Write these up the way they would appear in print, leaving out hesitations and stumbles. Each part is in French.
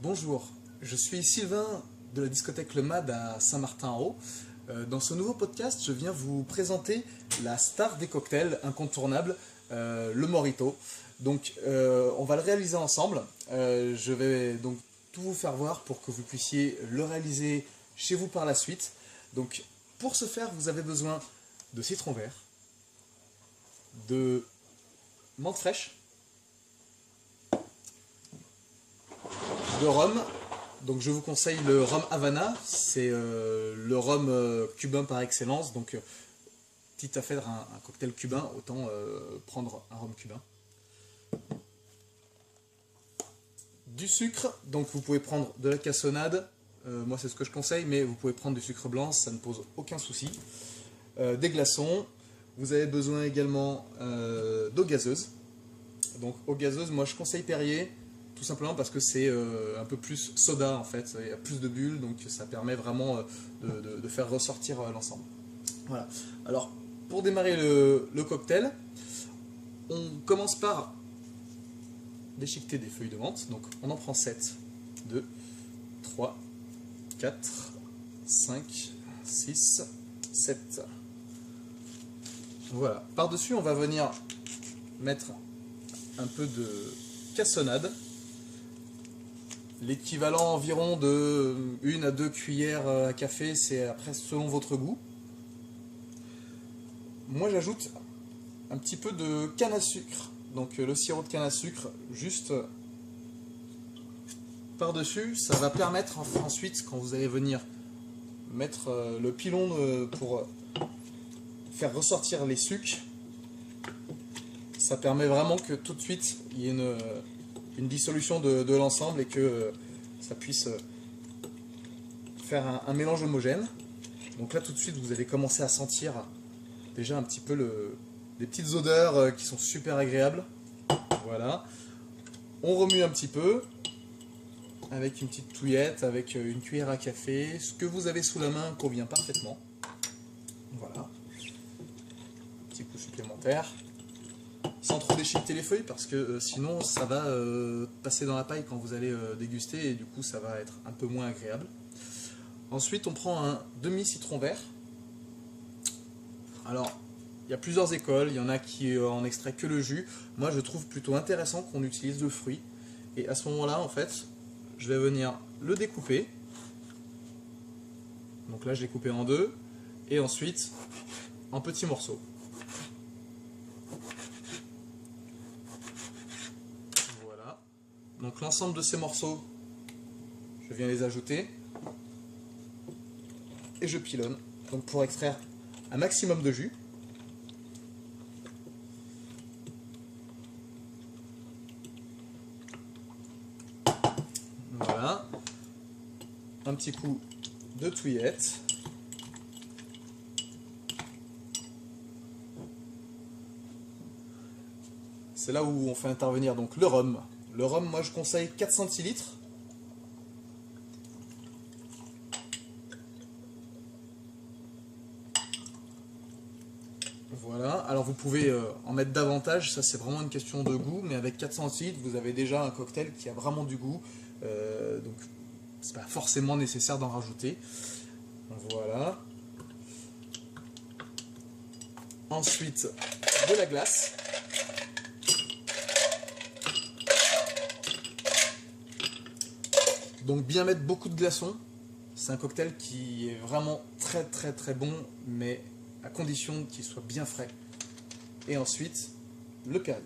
Bonjour, je suis Sylvain de la discothèque Le Mad à Saint-Martin-en-Haut. Dans ce nouveau podcast, je viens vous présenter la star des cocktails incontournables, le Mojito. Donc, on va le réaliser ensemble. Je vais donc tout vous faire voir pour que vous puissiez le réaliser chez vous par la suite. Donc, pour ce faire, vous avez besoin de citron vert, de menthe fraîche, de rhum. Donc je vous conseille le rhum Havana, c'est le rhum cubain par excellence. Donc quitte à faire un cocktail cubain, autant prendre un rhum cubain. Du sucre, donc vous pouvez prendre de la cassonade, moi c'est ce que je conseille, mais vous pouvez prendre du sucre blanc, ça ne pose aucun souci. Des glaçons, vous avez besoin également d'eau gazeuse. Donc eau gazeuse, moi je conseille Perrier, tout simplement parce que c'est un peu plus soda en fait, il y a plus de bulles, donc ça permet vraiment de faire ressortir l'ensemble. Voilà. Alors pour démarrer le cocktail, on commence par déchiqueter des feuilles de menthe, donc on en prend 7, 2, 3, 4, 5, 6, 7. Voilà. Par-dessus, on va venir mettre un peu de cassonade, l'équivalent environ de 1 à 2 cuillères à café, c'est après selon votre goût. Moi j'ajoute un petit peu de canne à sucre, donc le sirop de canne à sucre juste par-dessus. Ça va permettre ensuite, quand vous allez venir mettre le pilon pour faire ressortir les sucs, ça permet vraiment que tout de suite il y ait une dissolution de l'ensemble et que ça puisse faire un mélange homogène. Donc là tout de suite vous allez commencer à sentir déjà un petit peu des petites odeurs qui sont super agréables. Voilà. On remue un petit peu avec une petite touillette, avec une cuillère à café. Ce que vous avez sous la main convient parfaitement. Voilà. Petit coup supplémentaire. Sans trop déchiqueter les feuilles parce que sinon ça va passer dans la paille quand vous allez déguster et du coup ça va être un peu moins agréable. Ensuite on prend un demi-citron vert. Alors il y a plusieurs écoles, il y en a qui en extraient que le jus. Moi je trouve plutôt intéressant qu'on utilise le fruit. Et à ce moment là en fait je vais venir le découper. Donc là je l'ai coupé en deux et ensuite en petits morceaux. Donc l'ensemble de ces morceaux, je viens les ajouter et je pilonne donc pour extraire un maximum de jus. Voilà, un petit coup de touillette. C'est là où on fait intervenir donc le rhum. Le rhum, moi je conseille 4 centilitres. Voilà, alors vous pouvez en mettre davantage, ça c'est vraiment une question de goût, mais avec 4 centilitres, vous avez déjà un cocktail qui a vraiment du goût, donc c'est pas forcément nécessaire d'en rajouter. Voilà. Ensuite, de la glace. Donc bien mettre beaucoup de glaçons, c'est un cocktail qui est vraiment très très très bon, mais à condition qu'il soit bien frais. Et ensuite, le Perrier.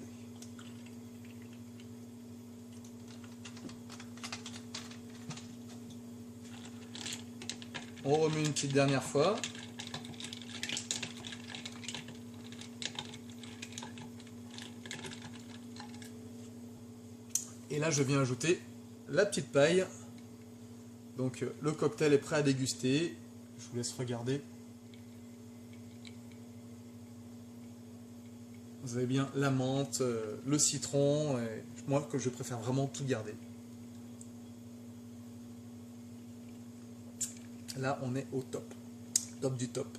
On remet une petite dernière fois. Et là je viens ajouter la petite paille. Donc le cocktail est prêt à déguster, je vous laisse regarder. Vous avez bien la menthe, le citron, et moi que je préfère vraiment tout garder. Là on est au top, top du top.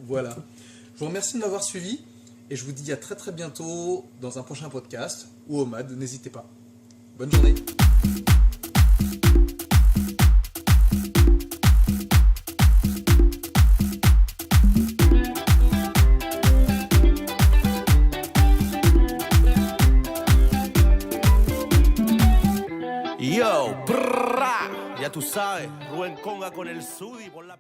Voilà, je vous remercie de m'avoir suivi et je vous dis à très très bientôt dans un prochain podcast ou au MAD, n'hésitez pas. Bonne journée. Yo, prrra. Ya tú sabes, Rubén Conga con el Sudi por la